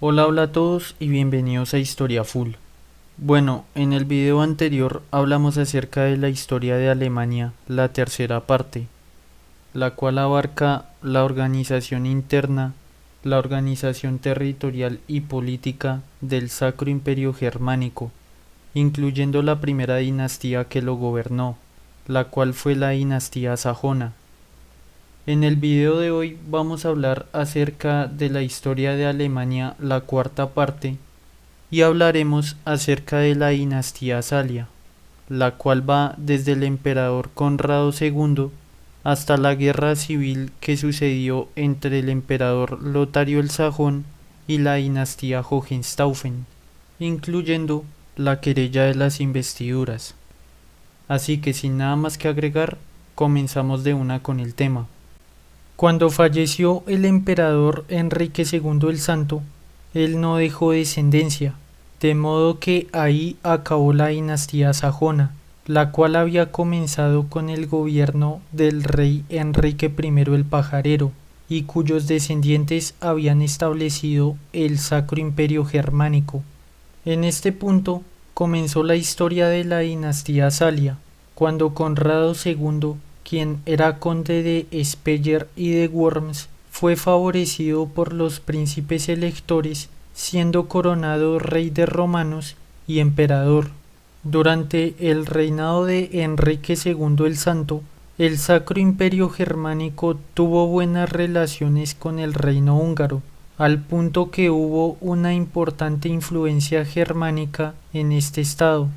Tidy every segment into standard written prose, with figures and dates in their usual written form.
Hola, hola a todos y bienvenidos a Historia Full. Bueno, en el video anterior hablamos acerca de la historia de Alemania, la tercera parte, la cual abarca la organización interna, la organización territorial y política del Sacro Imperio Germánico, incluyendo la primera dinastía que lo gobernó, la cual fue la dinastía sajona. En el video de hoy vamos a hablar acerca de la historia de Alemania, la cuarta parte, y hablaremos acerca de la dinastía Salia, la cual va desde el emperador Conrado II hasta la guerra civil que sucedió entre el emperador Lotario el Sajón y la dinastía Hohenstaufen, incluyendo la querella de las investiduras. Así que sin nada más que agregar, comenzamos de una con el tema. Cuando falleció el emperador Enrique II el Santo, él no dejó descendencia, de modo que ahí acabó la dinastía sajona, la cual había comenzado con el gobierno del rey Enrique I el Pajarero, y cuyos descendientes habían establecido el Sacro Imperio Germánico. En este punto comenzó la historia de la dinastía Salia, cuando Conrado II, quien era conde de Speyer y de Worms, fue favorecido por los príncipes electores, siendo coronado rey de romanos y emperador. Durante el reinado de Enrique II el Santo, el Sacro Imperio Germánico tuvo buenas relaciones con el reino húngaro, al punto que hubo una importante influencia germánica en este estado.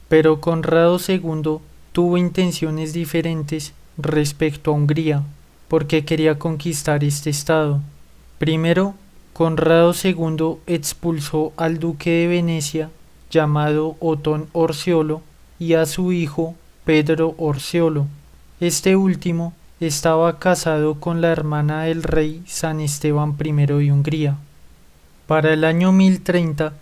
Pero Conrado II tuvo intenciones diferentes respecto a Hungría, porque quería conquistar este estado. Primero, Conrado II expulsó al duque de Venecia, llamado Otón Orseolo, y a su hijo Pedro Orseolo. Este último estaba casado con la hermana del rey San Esteban I de Hungría. Para el año 1030,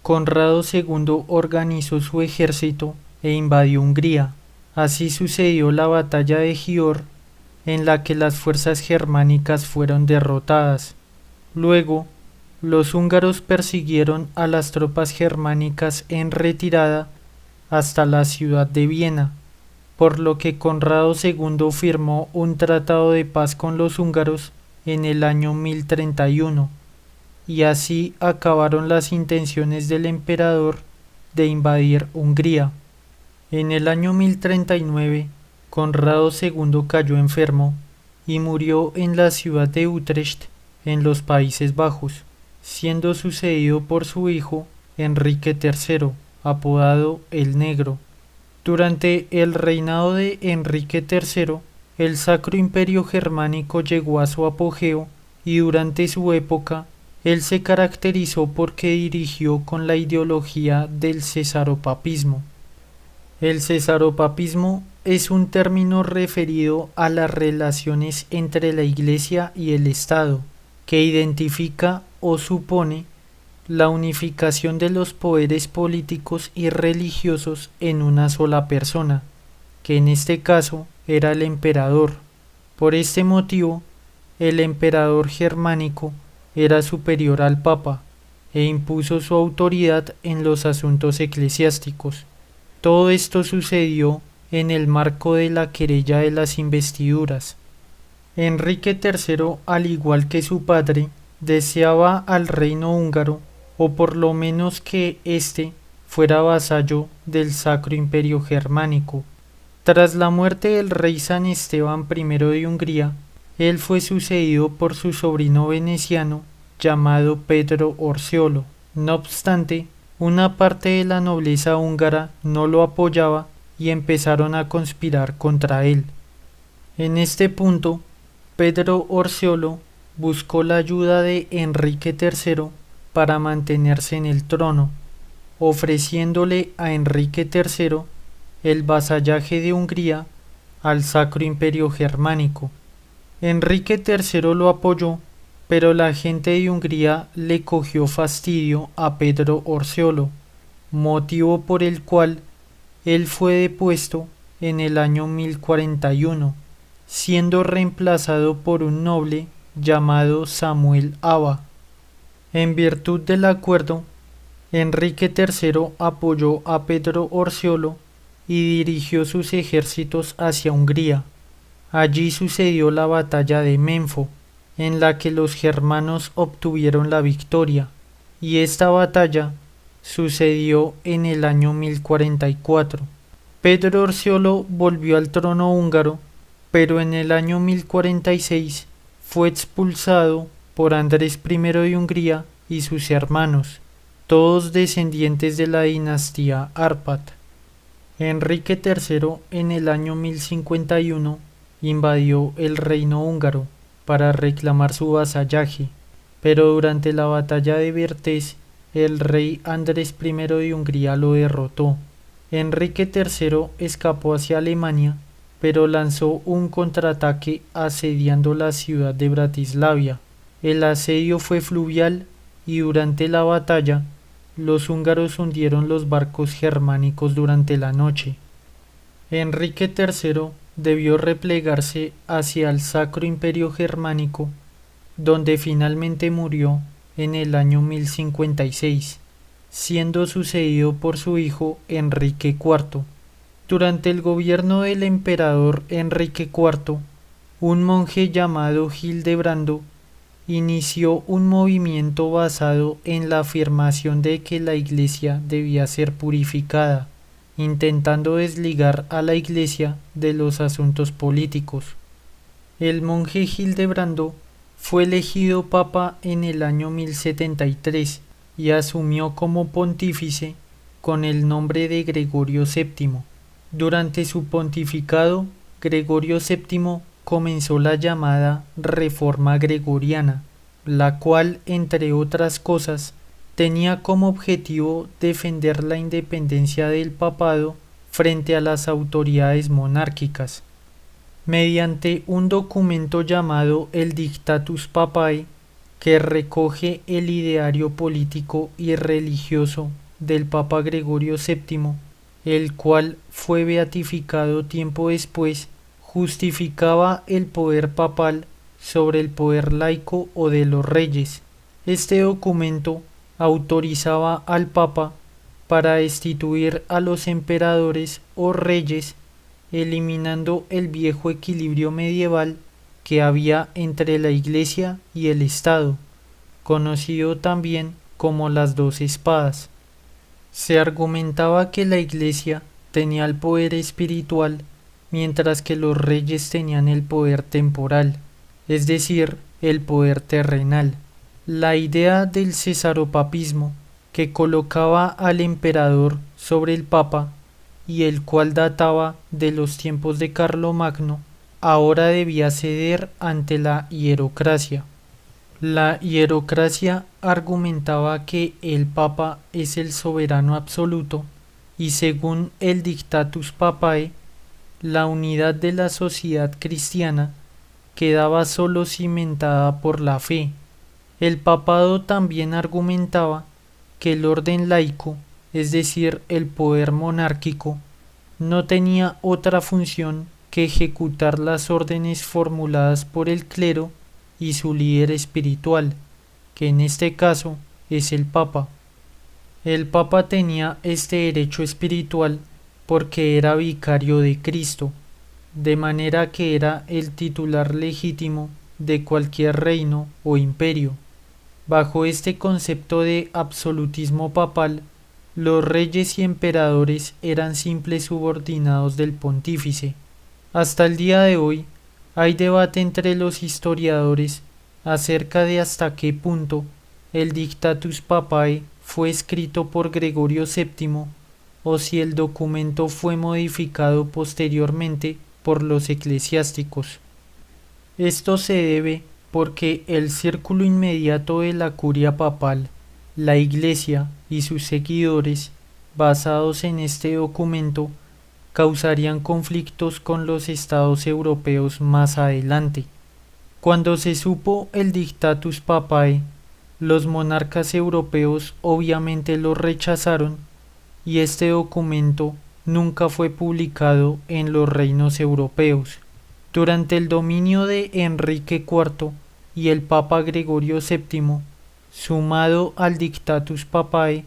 Conrado II organizó su ejército e invadió Hungría. Así sucedió la batalla de Győr, en la que las fuerzas germánicas fueron derrotadas. Luego, los húngaros persiguieron a las tropas germánicas en retirada hasta la ciudad de Viena, por lo que Conrado II firmó un tratado de paz con los húngaros en el año 1031, y así acabaron las intenciones del emperador de invadir Hungría. En el año 1039, Conrado II cayó enfermo y murió en la ciudad de Utrecht, en los Países Bajos, siendo sucedido por su hijo Enrique III, apodado el Negro. Durante el reinado de Enrique III, el Sacro Imperio Germánico llegó a su apogeo y durante su época, él se caracterizó porque dirigió con la ideología del cesaropapismo. El cesaropapismo es un término referido a las relaciones entre la Iglesia y el Estado, que identifica o supone la unificación de los poderes políticos y religiosos en una sola persona, que en este caso era el emperador. Por este motivo, el emperador germánico era superior al papa e impuso su autoridad en los asuntos eclesiásticos. Todo esto sucedió en el marco de la querella de las investiduras. Enrique III, al igual que su padre, deseaba al reino húngaro, o por lo menos que éste fuera vasallo del Sacro Imperio Germánico. Tras la muerte del rey San Esteban I de Hungría, él fue sucedido por su sobrino veneciano llamado Pedro Orseolo. No obstante, una parte de la nobleza húngara no lo apoyaba y empezaron a conspirar contra él. En este punto, Pedro Orseolo buscó la ayuda de Enrique III para mantenerse en el trono, ofreciéndole a Enrique III el vasallaje de Hungría al Sacro Imperio Germánico. Enrique III lo apoyó, pero la gente de Hungría le cogió fastidio a Pedro Orseolo, motivo por el cual él fue depuesto en el año 1041, siendo reemplazado por un noble llamado Samuel Aba. En virtud del acuerdo, Enrique III apoyó a Pedro Orseolo y dirigió sus ejércitos hacia Hungría. Allí sucedió la batalla de Menfo, en la que los germanos obtuvieron la victoria, y esta batalla sucedió en el año 1044. Pedro Orseolo volvió al trono húngaro, pero en el año 1046 fue expulsado por Andrés I de Hungría y sus hermanos, todos descendientes de la dinastía Árpád. Enrique III en el año 1051 invadió el reino húngaro para reclamar su vasallaje, pero durante la batalla de Vertés el rey Andrés I de Hungría lo derrotó. Enrique III escapó hacia Alemania, pero lanzó un contraataque asediando la ciudad de Bratislavia. El asedio fue fluvial y durante la batalla los húngaros hundieron los barcos germánicos durante la noche. Enrique III debió replegarse hacia el Sacro Imperio Germánico, donde finalmente murió en el año 1056, siendo sucedido por su hijo Enrique IV. Durante el gobierno del emperador Enrique IV, un monje llamado Hildebrando inició un movimiento basado en la afirmación de que la Iglesia debía ser purificada, intentando desligar a la Iglesia de los asuntos políticos. El monje Hildebrando fue elegido papa en el año 1073 y asumió como pontífice con el nombre de Gregorio VII. Durante su pontificado, Gregorio VII comenzó la llamada Reforma Gregoriana, la cual, entre otras cosas, tenía como objetivo defender la independencia del papado frente a las autoridades monárquicas. Mediante un documento llamado el Dictatus Papae, que recoge el ideario político y religioso del Papa Gregorio VII, el cual fue beatificado tiempo después, justificaba el poder papal sobre el poder laico o de los reyes. Este documento autorizaba al Papa para destituir a los emperadores o reyes, eliminando el viejo equilibrio medieval que había entre la Iglesia y el Estado, conocido también como las dos espadas. Se argumentaba que la Iglesia tenía el poder espiritual, mientras que los reyes tenían el poder temporal, es decir, el poder terrenal. La idea del cesaropapismo, que colocaba al emperador sobre el papa y el cual databa de los tiempos de Carlomagno, ahora debía ceder ante la hierocracia. La hierocracia argumentaba que el papa es el soberano absoluto y según el Dictatus Papae, la unidad de la sociedad cristiana quedaba solo cimentada por la fe. El papado también argumentaba que el orden laico, es decir, el poder monárquico, no tenía otra función que ejecutar las órdenes formuladas por el clero y su líder espiritual, que en este caso es el Papa. El Papa tenía este derecho espiritual porque era vicario de Cristo, de manera que era el titular legítimo de cualquier reino o imperio. Bajo este concepto de absolutismo papal, los reyes y emperadores eran simples subordinados del pontífice. Hasta el día de hoy, hay debate entre los historiadores acerca de hasta qué punto el Dictatus Papae fue escrito por Gregorio VII o si el documento fue modificado posteriormente por los eclesiásticos. Esto se debe porque el círculo inmediato de la curia papal, la Iglesia y sus seguidores, basados en este documento, causarían conflictos con los estados europeos más adelante. Cuando se supo el Dictatus Papae, los monarcas europeos obviamente lo rechazaron y este documento nunca fue publicado en los reinos europeos. Durante el dominio de Enrique IV y el Papa Gregorio VII, Sumado al Dictatus Papae,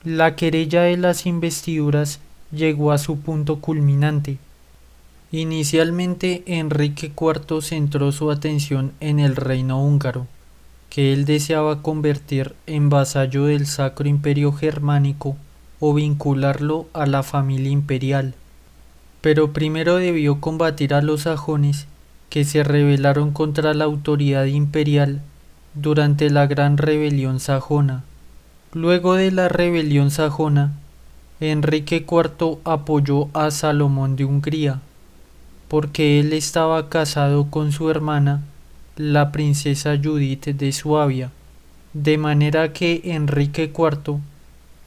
la querella de las investiduras llegó a su punto culminante. Inicialmente Enrique IV centró su atención en el reino húngaro, que él deseaba convertir en vasallo del Sacro Imperio Germánico o vincularlo a la familia imperial. Pero primero debió combatir a los sajones, que se rebelaron contra la autoridad imperial durante la Gran Rebelión Sajona. Luego de la rebelión sajona, Enrique IV apoyó a Salomón de Hungría, porque él estaba casado con su hermana, la princesa Judith de Suabia, de manera que Enrique IV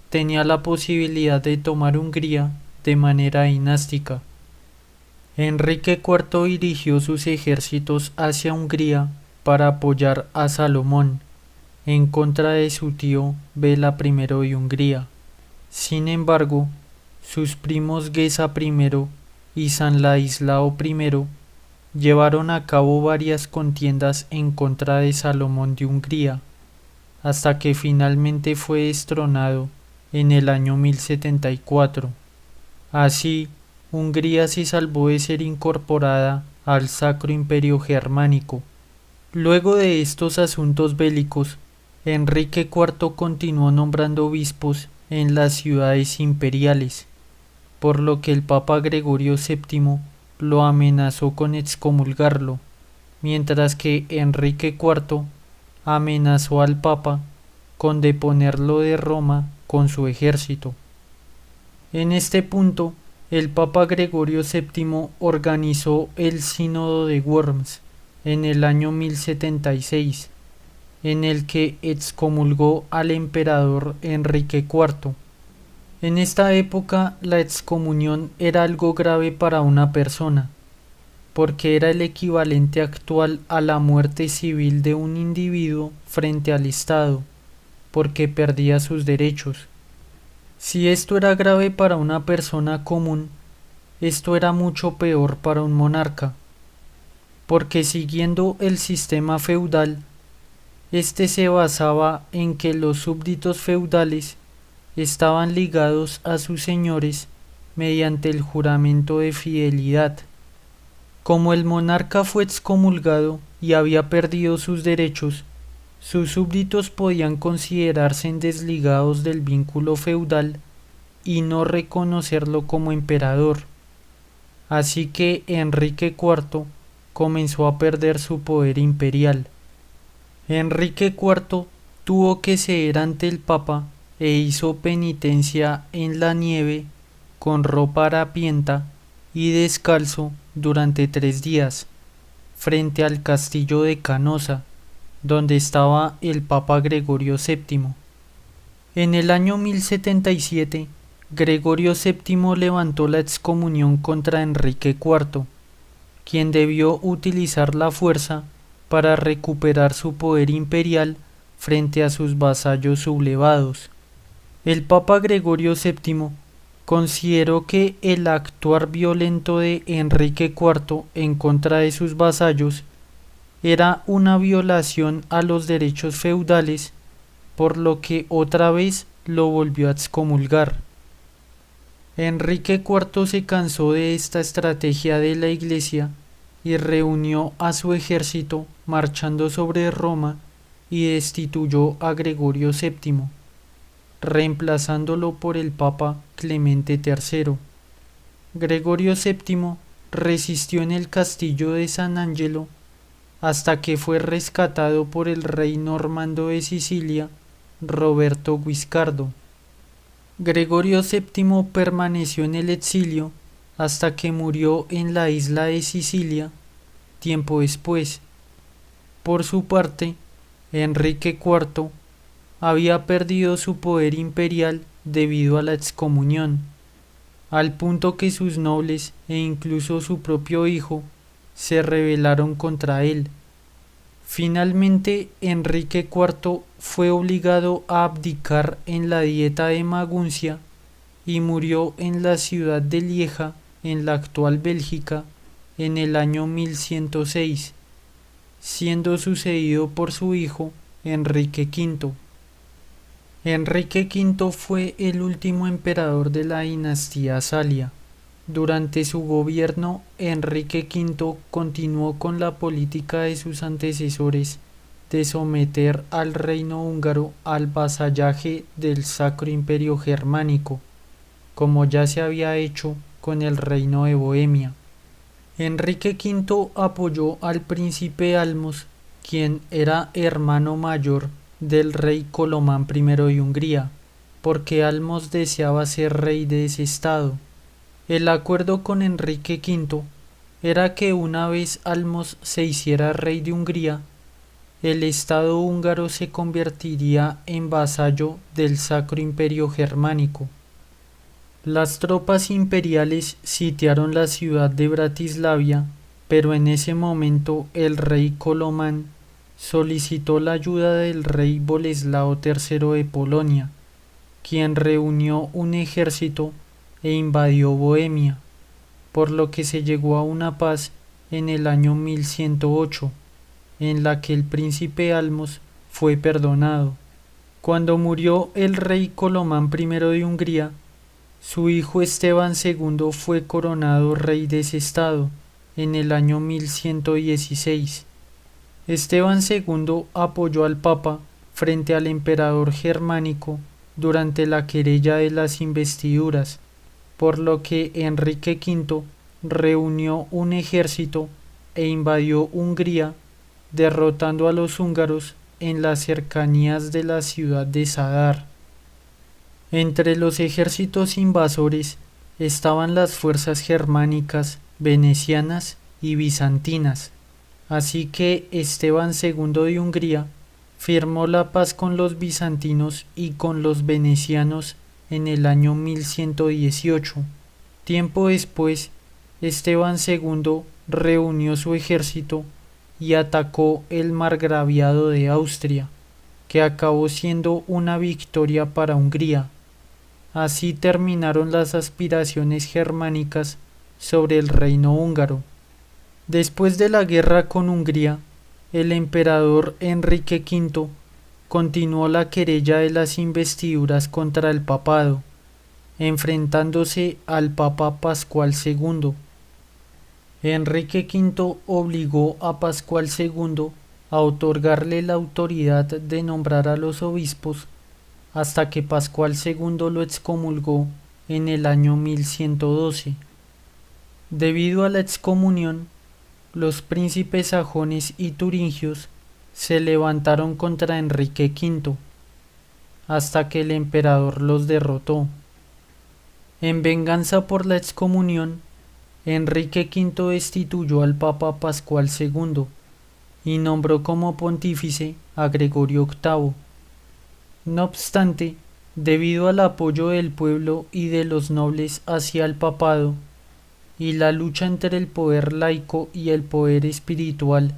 tenía la posibilidad de tomar Hungría de manera dinástica. Enrique IV dirigió sus ejércitos hacia Hungría para apoyar a Salomón en contra de su tío Bela I de Hungría. Sin embargo, sus primos Geza I y San Ladislao I llevaron a cabo varias contiendas en contra de Salomón de Hungría, hasta que finalmente fue destronado en el año 1074. Así, Hungría se salvó de ser incorporada al Sacro Imperio Germánico. Luego de estos asuntos bélicos, Enrique IV continuó nombrando obispos en las ciudades imperiales, por lo que el Papa Gregorio VII lo amenazó con excomulgarlo, mientras que Enrique IV amenazó al Papa con deponerlo de Roma con su ejército. En este punto, el Papa Gregorio VII organizó el Sínodo de Worms en el año 1076, en el que excomulgó al emperador Enrique IV. En esta época la excomunión era algo grave para una persona, porque era el equivalente actual a la muerte civil de un individuo frente al Estado, porque perdía sus derechos. Si esto era grave para una persona común, esto era mucho peor para un monarca, porque siguiendo el sistema feudal, este se basaba en que los súbditos feudales estaban ligados a sus señores mediante el juramento de fidelidad. Como el monarca fue excomulgado y había perdido sus derechos, sus súbditos podían considerarse desligados del vínculo feudal y no reconocerlo como emperador. Así que Enrique IV comenzó a perder su poder imperial. Enrique IV tuvo que ceder ante el Papa e hizo penitencia en la nieve con ropa harapienta y descalzo durante 3 días, frente al castillo de Canosa, donde estaba el Papa Gregorio VII. En el año 1077, Gregorio VII levantó la excomunión contra Enrique IV, quien debió utilizar la fuerza para recuperar su poder imperial frente a sus vasallos sublevados. El Papa Gregorio VII consideró que el actuar violento de Enrique IV en contra de sus vasallos era una violación a los derechos feudales, por lo que otra vez lo volvió a excomulgar. Enrique IV se cansó de esta estrategia de la Iglesia y reunió a su ejército marchando sobre Roma y destituyó a Gregorio VII, reemplazándolo por el Papa Clemente III. Gregorio VII resistió en el castillo de San Angelo hasta que fue rescatado por el rey normando de Sicilia, Roberto Guiscardo. Gregorio VII permaneció en el exilio hasta que murió en la isla de Sicilia tiempo después. Por su parte, Enrique IV había perdido su poder imperial debido a la excomunión, al punto que sus nobles e incluso su propio hijo se rebelaron contra él. Finalmente, Enrique IV fue obligado a abdicar en la Dieta de Maguncia y murió en la ciudad de Lieja, en la actual Bélgica, en el año 1106, siendo sucedido por su hijo Enrique V. Enrique V fue el último emperador de la dinastía Salia. Durante su gobierno, Enrique V continuó con la política de sus antecesores de someter al reino húngaro al vasallaje del Sacro Imperio Germánico, como ya se había hecho con el reino de Bohemia. Enrique V apoyó al príncipe Almos, quien era hermano mayor del rey Colomán I de Hungría, porque Almos deseaba ser rey de ese estado. El acuerdo con Enrique V era que una vez Almos se hiciera rey de Hungría, el estado húngaro se convertiría en vasallo del Sacro Imperio Germánico. Las tropas imperiales sitiaron la ciudad de Bratislavia, pero en ese momento el rey Colomán solicitó la ayuda del rey Boleslao III de Polonia, quien reunió un ejército e invadió Bohemia, por lo que se llegó a una paz en el año 1108, en la que el príncipe Almos fue perdonado. Cuando murió el rey Colomán I de Hungría, su hijo Esteban II fue coronado rey de ese estado en el año 1116. Esteban II apoyó al Papa frente al emperador germánico durante la querella de las investiduras, por lo que Enrique V reunió un ejército e invadió Hungría, derrotando a los húngaros en las cercanías de la ciudad de Zadar. Entre los ejércitos invasores estaban las fuerzas germánicas, venecianas y bizantinas, así que Esteban II de Hungría firmó la paz con los bizantinos y con los venecianos en el año 1118. Tiempo después, Esteban II reunió su ejército y atacó el margraviado de Austria, que acabó siendo una victoria para Hungría. Así terminaron las aspiraciones germánicas sobre el reino húngaro. Después de la guerra con Hungría, el emperador Enrique V continuó la querella de las investiduras contra el papado, enfrentándose al Papa Pascual II. Enrique V obligó a Pascual II a otorgarle la autoridad de nombrar a los obispos hasta que Pascual II lo excomulgó en el año 1112. Debido a la excomunión, los príncipes sajones y turingios se levantaron contra Enrique V, hasta que el emperador los derrotó. En venganza por la excomunión, Enrique V destituyó al Papa Pascual II y nombró como pontífice a Gregorio VIII. No obstante, debido al apoyo del pueblo y de los nobles hacia el papado, y la lucha entre el poder laico y el poder espiritual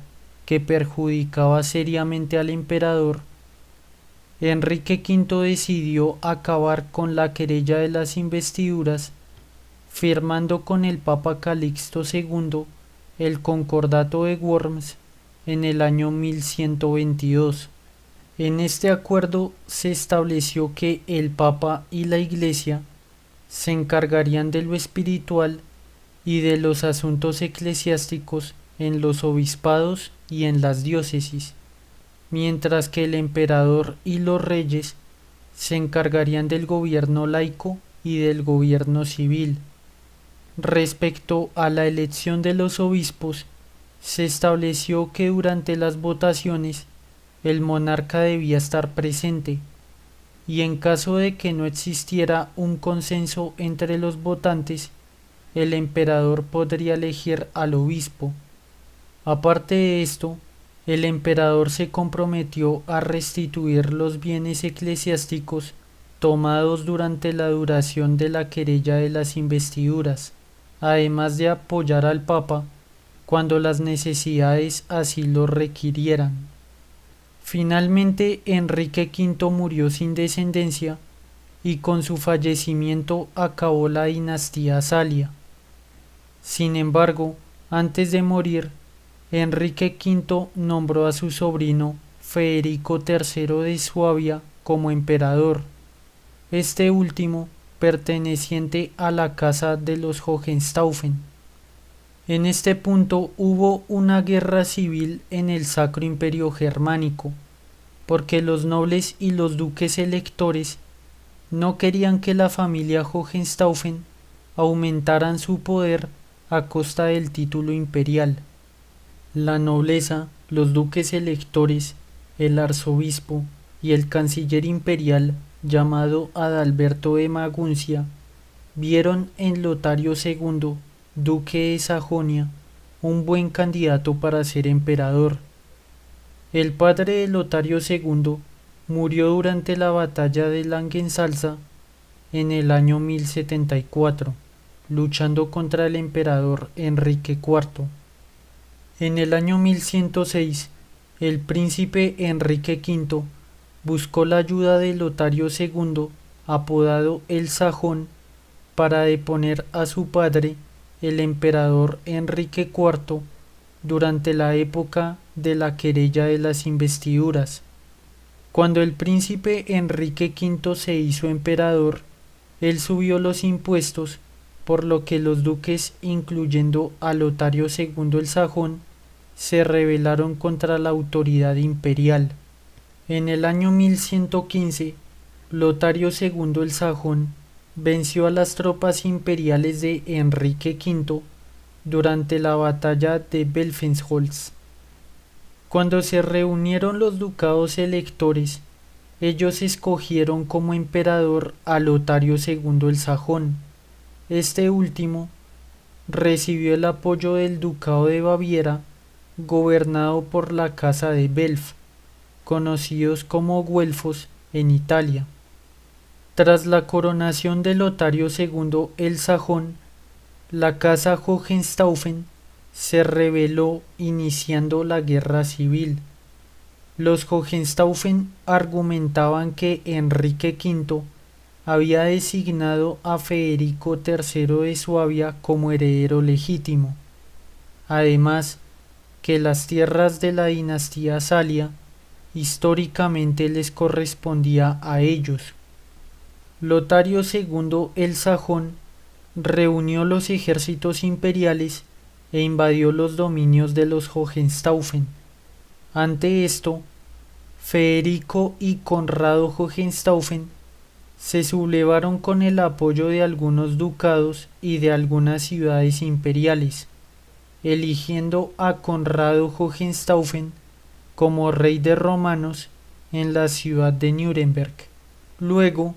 que perjudicaba seriamente al emperador, Enrique V decidió acabar con la querella de las investiduras, firmando con el Papa Calixto II el Concordato de Worms en el año 1122. En este acuerdo se estableció que el Papa y la Iglesia se encargarían de lo espiritual y de los asuntos eclesiásticos en los obispados y en las diócesis, mientras que el emperador y los reyes se encargarían del gobierno laico y del gobierno civil. Respecto a la elección de los obispos, se estableció que durante las votaciones el monarca debía estar presente, y en caso de que no existiera un consenso entre los votantes, el emperador podría elegir al obispo. Aparte de esto, el emperador se comprometió a restituir los bienes eclesiásticos tomados durante la duración de la querella de las investiduras, además de apoyar al Papa cuando las necesidades así lo requirieran. Finalmente, Enrique V murió sin descendencia y con su fallecimiento acabó la dinastía Salia. Sin embargo, antes de morir, Enrique V nombró a su sobrino Federico III de Suabia como emperador, este último perteneciente a la casa de los Hohenstaufen. En este punto hubo una guerra civil en el Sacro Imperio Germánico, porque los nobles y los duques electores no querían que la familia Hohenstaufen aumentaran su poder a costa del título imperial. La nobleza, los duques electores, el arzobispo y el canciller imperial llamado Adalberto de Maguncia vieron en Lotario II, duque de Sajonia, un buen candidato para ser emperador. El padre de Lotario II murió durante la batalla de Langensalza en el año 1074, luchando contra el emperador Enrique IV. En el año 1106, el príncipe Enrique V buscó la ayuda de Lotario II, apodado el Sajón, para deponer a su padre, el emperador Enrique IV, durante la época de la querella de las investiduras. Cuando el príncipe Enrique V se hizo emperador, él subió los impuestos, por lo que los duques, incluyendo a Lotario II el Sajón, se rebelaron contra la autoridad imperial. En el año 1115, Lotario II el Sajón venció a las tropas imperiales de Enrique V durante la batalla de Belfensholtz. Cuando se reunieron los ducados electores, ellos escogieron como emperador a Lotario II el Sajón. Este último recibió el apoyo del ducado de Baviera, gobernado por la casa de Belf, conocidos como güelfos en Italia. Tras la coronación de Lotario II el Sajón, la casa Hohenstaufen se rebeló, iniciando la guerra civil. Los Hohenstaufen argumentaban que Enrique V había designado a Federico III de Suabia como heredero legítimo. Además, que las tierras de la dinastía Salia históricamente les correspondía a ellos. Lotario II el Sajón reunió los ejércitos imperiales e invadió los dominios de los Hohenstaufen. Ante esto, Federico y Conrado Hohenstaufen se sublevaron con el apoyo de algunos ducados y de algunas ciudades imperiales, eligiendo a Conrado Hohenstaufen como rey de romanos en la ciudad de Nuremberg. Luego,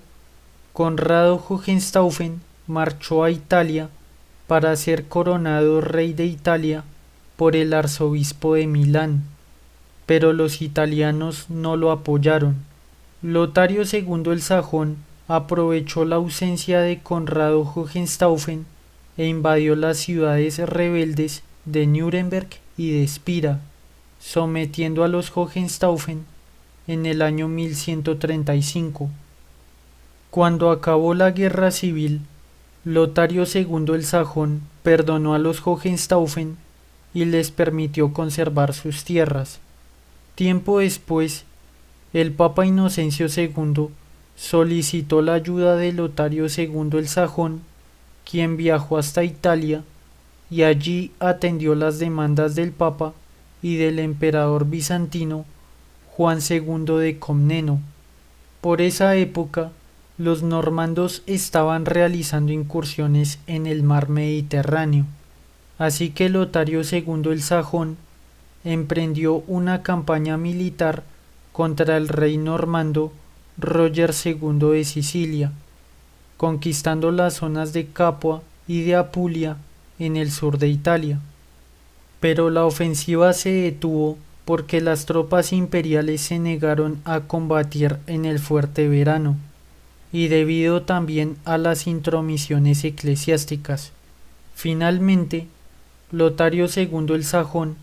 Conrado Hohenstaufen marchó a Italia para ser coronado rey de Italia por el arzobispo de Milán, pero los italianos no lo apoyaron. Lotario II el Sajón aprovechó la ausencia de Conrado Hohenstaufen e invadió las ciudades rebeldes de Nuremberg y de Spira, sometiendo a los Hohenstaufen en el año 1135. Cuando acabó la guerra civil, Lotario II el Sajón perdonó a los Hohenstaufen y les permitió conservar sus tierras. Tiempo después, el Papa Inocencio II solicitó la ayuda de Lotario II el Sajón, quien viajó hasta Italia y allí atendió las demandas del Papa y del emperador bizantino Juan II de Comneno. Por esa época, los normandos estaban realizando incursiones en el mar Mediterráneo, así que Lotario II el Sajón emprendió una campaña militar contra el rey normando Roger II de Sicilia, conquistando las zonas de Capua y de Apulia en el sur de Italia. Pero la ofensiva se detuvo porque las tropas imperiales se negaron a combatir en el fuerte Verano, y debido también a las intromisiones eclesiásticas. Finalmente, Lotario II el Sajón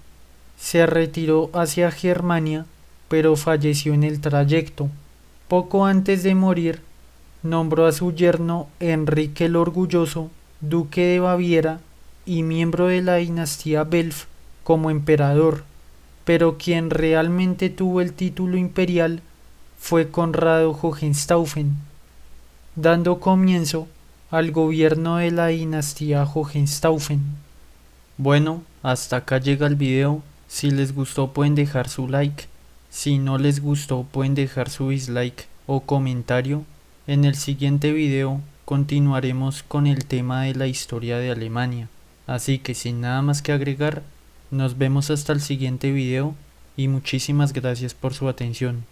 se retiró hacia Germania, pero falleció en el trayecto. Poco antes de morir, nombró a su yerno Enrique el Orgulloso, duque de Baviera y miembro de la dinastía Belf, como emperador. pero quien realmente tuvo el título imperial fue Conrado Hohenstaufen, dando comienzo al gobierno de la dinastía Hohenstaufen. Bueno, hasta acá llega el video. Si les gustó pueden dejar su like. Si no les gustó pueden dejar su dislike o comentario. En el siguiente video continuaremos con el tema de la historia de Alemania. Así que sin nada más que agregar, nos vemos hasta el siguiente video y muchísimas gracias por su atención.